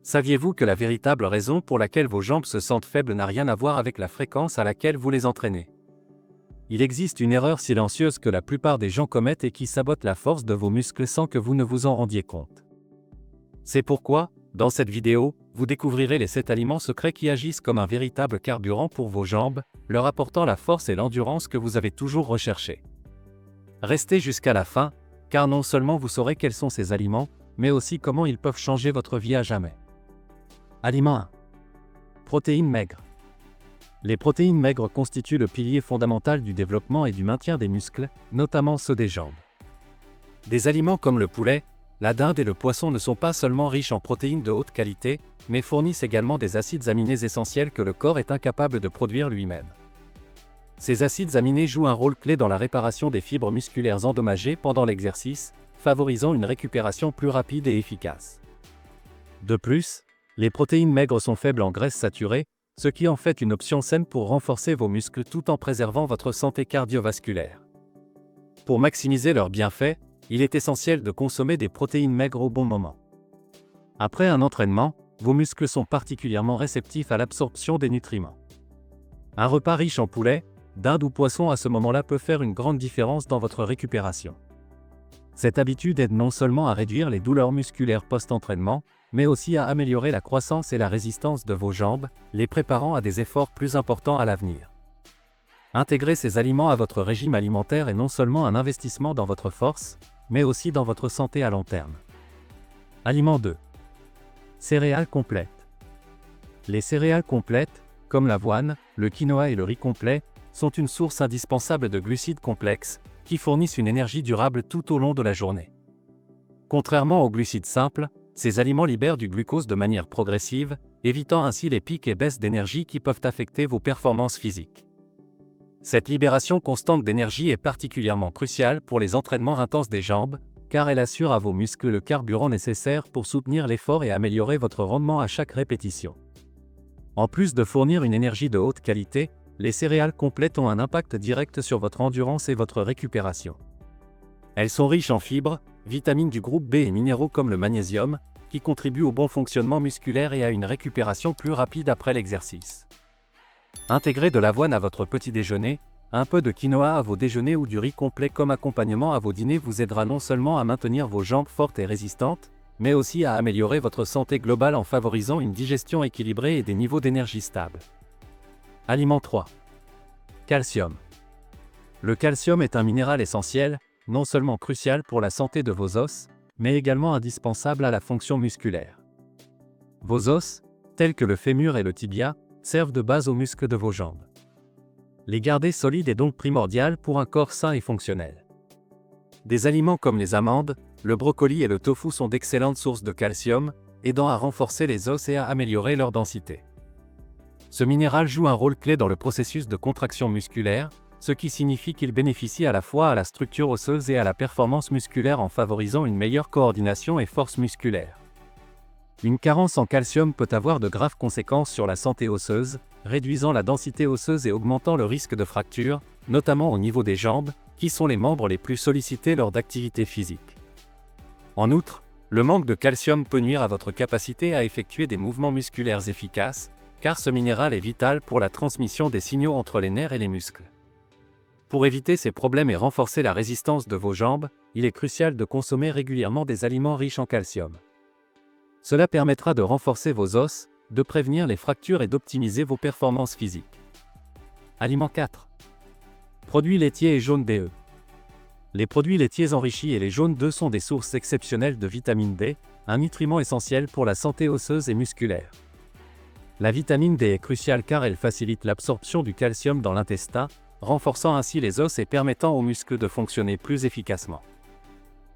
Saviez-vous que la véritable raison pour laquelle vos jambes se sentent faibles n'a rien à voir avec la fréquence à laquelle vous les entraînez? Il existe une erreur silencieuse que la plupart des gens commettent et qui sabote la force de vos muscles sans que vous ne vous en rendiez compte. C'est pourquoi, dans cette vidéo, vous découvrirez les 7 aliments secrets qui agissent comme un véritable carburant pour vos jambes, leur apportant la force et l'endurance que vous avez toujours recherchées. Restez jusqu'à la fin, car non seulement vous saurez quels sont ces aliments, mais aussi comment ils peuvent changer votre vie à jamais. Aliment 1. Protéines maigres. Les protéines maigres constituent le pilier fondamental du développement et du maintien des muscles, notamment ceux des jambes. Des aliments comme le poulet, la dinde et le poisson ne sont pas seulement riches en protéines de haute qualité, mais fournissent également des acides aminés essentiels que le corps est incapable de produire lui-même. Ces acides aminés jouent un rôle clé dans la réparation des fibres musculaires endommagées pendant l'exercice, favorisant une récupération plus rapide et efficace. De plus, les protéines maigres sont faibles en graisses saturées, ce qui en fait une option saine pour renforcer vos muscles tout en préservant votre santé cardiovasculaire. Pour maximiser leurs bienfaits, il est essentiel de consommer des protéines maigres au bon moment. Après un entraînement, vos muscles sont particulièrement réceptifs à l'absorption des nutriments. Un repas riche en poulet, dinde ou poisson à ce moment-là peut faire une grande différence dans votre récupération. Cette habitude aide non seulement à réduire les douleurs musculaires post-entraînement, mais aussi à améliorer la croissance et la résistance de vos jambes, les préparant à des efforts plus importants à l'avenir. Intégrer ces aliments à votre régime alimentaire est non seulement un investissement dans votre force, mais aussi dans votre santé à long terme. Aliment 2. Céréales complètes. Les céréales complètes, comme l'avoine, le quinoa et le riz complet, sont une source indispensable de glucides complexes, qui fournissent une énergie durable tout au long de la journée. Contrairement aux glucides simples, ces aliments libèrent du glucose de manière progressive, évitant ainsi les pics et baisses d'énergie qui peuvent affecter vos performances physiques. Cette libération constante d'énergie est particulièrement cruciale pour les entraînements intenses des jambes, car elle assure à vos muscles le carburant nécessaire pour soutenir l'effort et améliorer votre rendement à chaque répétition. En plus de fournir une énergie de haute qualité, les céréales complètes ont un impact direct sur votre endurance et votre récupération. Elles sont riches en fibres, vitamines du groupe B et minéraux comme le magnésium, qui contribuent au bon fonctionnement musculaire et à une récupération plus rapide après l'exercice. Intégrez de l'avoine à votre petit déjeuner, un peu de quinoa à vos déjeuners ou du riz complet comme accompagnement à vos dîners vous aidera non seulement à maintenir vos jambes fortes et résistantes, mais aussi à améliorer votre santé globale en favorisant une digestion équilibrée et des niveaux d'énergie stables. Aliment 3. Calcium. Le calcium est un minéral essentiel, non seulement crucial pour la santé de vos os, mais également indispensable à la fonction musculaire. Vos os, tels que le fémur et le tibia, servent de base aux muscles de vos jambes. Les garder solides est donc primordial pour un corps sain et fonctionnel. Des aliments comme les amandes, le brocoli et le tofu sont d'excellentes sources de calcium, aidant à renforcer les os et à améliorer leur densité. Ce minéral joue un rôle clé dans le processus de contraction musculaire, ce qui signifie qu'il bénéficie à la fois à la structure osseuse et à la performance musculaire en favorisant une meilleure coordination et force musculaire. Une carence en calcium peut avoir de graves conséquences sur la santé osseuse, réduisant la densité osseuse et augmentant le risque de fracture, notamment au niveau des jambes, qui sont les membres les plus sollicités lors d'activités physiques. En outre, le manque de calcium peut nuire à votre capacité à effectuer des mouvements musculaires efficaces, car ce minéral est vital pour la transmission des signaux entre les nerfs et les muscles. Pour éviter ces problèmes et renforcer la résistance de vos jambes, il est crucial de consommer régulièrement des aliments riches en calcium. Cela permettra de renforcer vos os, de prévenir les fractures et d'optimiser vos performances physiques. Aliment 4. Produits laitiers et jaunes DE. Les produits laitiers enrichis et les jaunes d'œufs sont des sources exceptionnelles de vitamine D, un nutriment essentiel pour la santé osseuse et musculaire. La vitamine D est cruciale car elle facilite l'absorption du calcium dans l'intestin, renforçant ainsi les os et permettant aux muscles de fonctionner plus efficacement.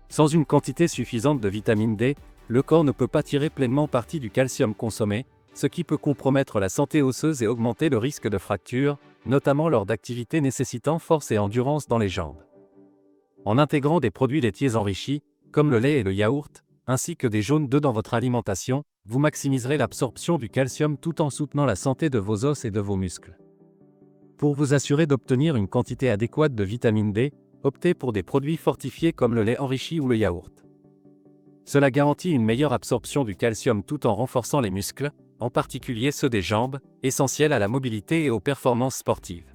Sans une quantité suffisante de vitamine D, le corps ne peut pas tirer pleinement parti du calcium consommé, ce qui peut compromettre la santé osseuse et augmenter le risque de fracture, notamment lors d'activités nécessitant force et endurance dans les jambes. En intégrant des produits laitiers enrichis, comme le lait et le yaourt, ainsi que des jaunes d'œufs dans votre alimentation, vous maximiserez l'absorption du calcium tout en soutenant la santé de vos os et de vos muscles. Pour vous assurer d'obtenir une quantité adéquate de vitamine D, optez pour des produits fortifiés comme le lait enrichi ou le yaourt. Cela garantit une meilleure absorption du calcium tout en renforçant les muscles, en particulier ceux des jambes, essentiels à la mobilité et aux performances sportives.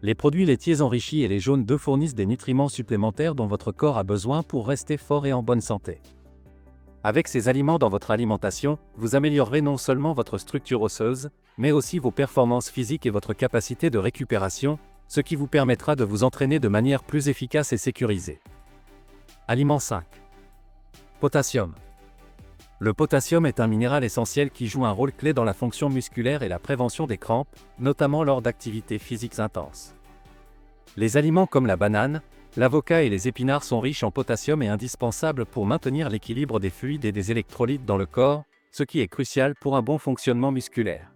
Les produits laitiers enrichis et les jaunes d'œufs fournissent des nutriments supplémentaires dont votre corps a besoin pour rester fort et en bonne santé. Avec ces aliments dans votre alimentation, vous améliorerez non seulement votre structure osseuse, mais aussi vos performances physiques et votre capacité de récupération, ce qui vous permettra de vous entraîner de manière plus efficace et sécurisée. Aliment 5. Potassium. Le potassium est un minéral essentiel qui joue un rôle clé dans la fonction musculaire et la prévention des crampes, notamment lors d'activités physiques intenses. Les aliments comme la banane, l'avocat et les épinards sont riches en potassium et indispensables pour maintenir l'équilibre des fluides et des électrolytes dans le corps, ce qui est crucial pour un bon fonctionnement musculaire.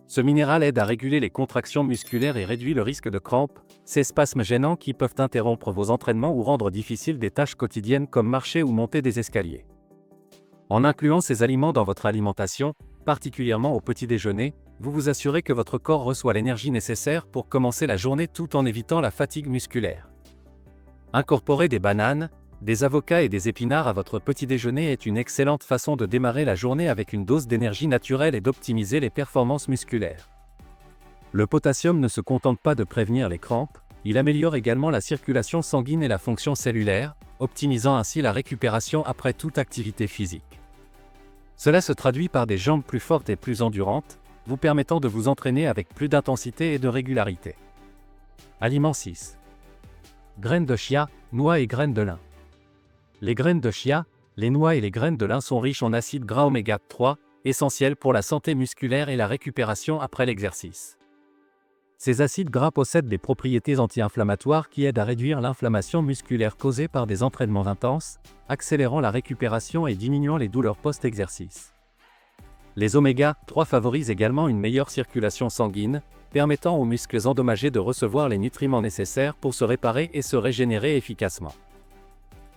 Ce minéral aide à réguler les contractions musculaires et réduit le risque de crampes, ces spasmes gênants qui peuvent interrompre vos entraînements ou rendre difficiles des tâches quotidiennes comme marcher ou monter des escaliers. En incluant ces aliments dans votre alimentation, particulièrement au petit déjeuner, vous vous assurez que votre corps reçoit l'énergie nécessaire pour commencer la journée tout en évitant la fatigue musculaire. Incorporer des bananes, des avocats et des épinards à votre petit déjeuner est une excellente façon de démarrer la journée avec une dose d'énergie naturelle et d'optimiser les performances musculaires. Le potassium ne se contente pas de prévenir les crampes, il améliore également la circulation sanguine et la fonction cellulaire, optimisant ainsi la récupération après toute activité physique. Cela se traduit par des jambes plus fortes et plus endurantes, vous permettant de vous entraîner avec plus d'intensité et de régularité. Aliment 6. Graines de chia, noix et graines de lin. Les graines de chia, les noix et les graines de lin sont riches en acides gras oméga 3, essentiels pour la santé musculaire et la récupération après l'exercice. Ces acides gras possèdent des propriétés anti-inflammatoires qui aident à réduire l'inflammation musculaire causée par des entraînements intenses, accélérant la récupération et diminuant les douleurs post-exercice. Les oméga 3 favorisent également une meilleure circulation sanguine, permettant aux muscles endommagés de recevoir les nutriments nécessaires pour se réparer et se régénérer efficacement.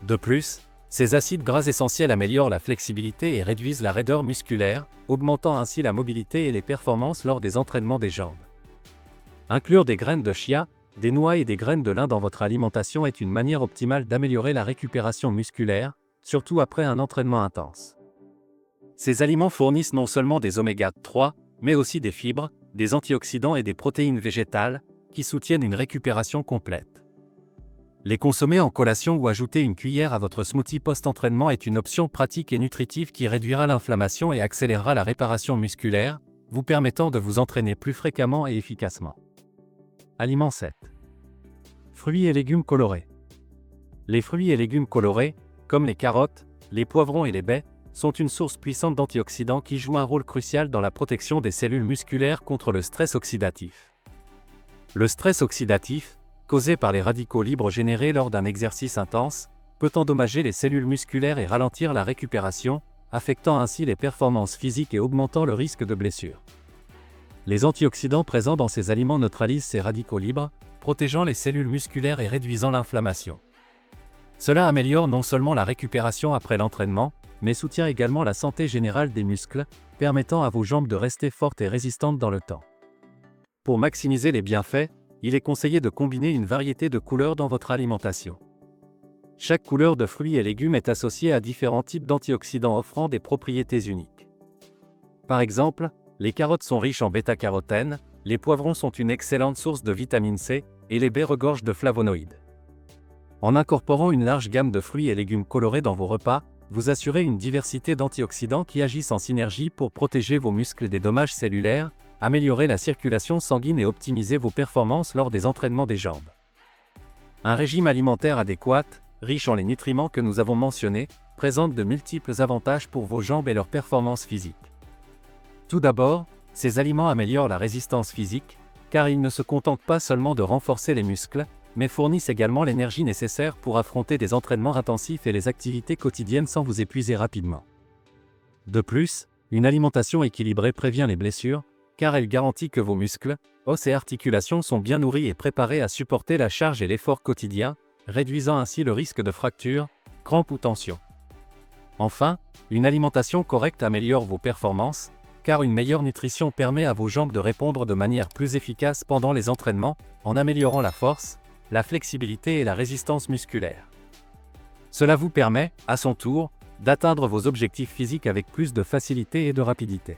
De plus, ces acides gras essentiels améliorent la flexibilité et réduisent la raideur musculaire, augmentant ainsi la mobilité et les performances lors des entraînements des jambes. Inclure des graines de chia, des noix et des graines de lin dans votre alimentation est une manière optimale d'améliorer la récupération musculaire, surtout après un entraînement intense. Ces aliments fournissent non seulement des oméga 3, mais aussi des fibres, des antioxydants et des protéines végétales, qui soutiennent une récupération complète. Les consommer en collation ou ajouter une cuillère à votre smoothie post-entraînement est une option pratique et nutritive qui réduira l'inflammation et accélérera la réparation musculaire, vous permettant de vous entraîner plus fréquemment et efficacement. Aliment 7. Fruits et légumes colorés. Les fruits et légumes colorés, comme les carottes, les poivrons et les baies, sont une source puissante d'antioxydants qui jouent un rôle crucial dans la protection des cellules musculaires contre le stress oxydatif. Le stress oxydatif, causé par les radicaux libres générés lors d'un exercice intense, peut endommager les cellules musculaires et ralentir la récupération, affectant ainsi les performances physiques et augmentant le risque de blessure. Les antioxydants présents dans ces aliments neutralisent ces radicaux libres, protégeant les cellules musculaires et réduisant l'inflammation. Cela améliore non seulement la récupération après l'entraînement, mais soutient également la santé générale des muscles, permettant à vos jambes de rester fortes et résistantes dans le temps. Pour maximiser les bienfaits, il est conseillé de combiner une variété de couleurs dans votre alimentation. Chaque couleur de fruits et légumes est associée à différents types d'antioxydants offrant des propriétés uniques. Par exemple, les carottes sont riches en bêta-carotène, les poivrons sont une excellente source de vitamine C, et les baies regorgent de flavonoïdes. En incorporant une large gamme de fruits et légumes colorés dans vos repas, vous assurez une diversité d'antioxydants qui agissent en synergie pour protéger vos muscles des dommages cellulaires, améliorer la circulation sanguine et optimiser vos performances lors des entraînements des jambes. Un régime alimentaire adéquat, riche en les nutriments que nous avons mentionnés, présente de multiples avantages pour vos jambes et leurs performances physiques. Tout d'abord, ces aliments améliorent la résistance physique, car ils ne se contentent pas seulement de renforcer les muscles, mais fournissent également l'énergie nécessaire pour affronter des entraînements intensifs et les activités quotidiennes sans vous épuiser rapidement. De plus, une alimentation équilibrée prévient les blessures, car elle garantit que vos muscles, os et articulations sont bien nourris et préparés à supporter la charge et l'effort quotidien, réduisant ainsi le risque de fractures, crampes ou tensions. Enfin, une alimentation correcte améliore vos performances, car une meilleure nutrition permet à vos jambes de répondre de manière plus efficace pendant les entraînements, en améliorant la force, la flexibilité et la résistance musculaire. Cela vous permet, à son tour, d'atteindre vos objectifs physiques avec plus de facilité et de rapidité.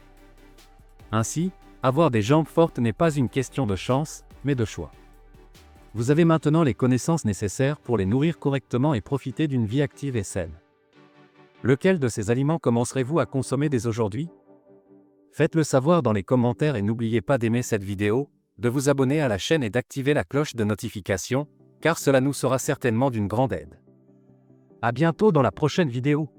Ainsi, avoir des jambes fortes n'est pas une question de chance, mais de choix. Vous avez maintenant les connaissances nécessaires pour les nourrir correctement et profiter d'une vie active et saine. Lequel de ces aliments commencerez-vous à consommer dès aujourd'hui? Faites-le savoir dans les commentaires et n'oubliez pas d'aimer cette vidéo, de vous abonner à la chaîne et d'activer la cloche de notification, car cela nous sera certainement d'une grande aide. À bientôt dans la prochaine vidéo.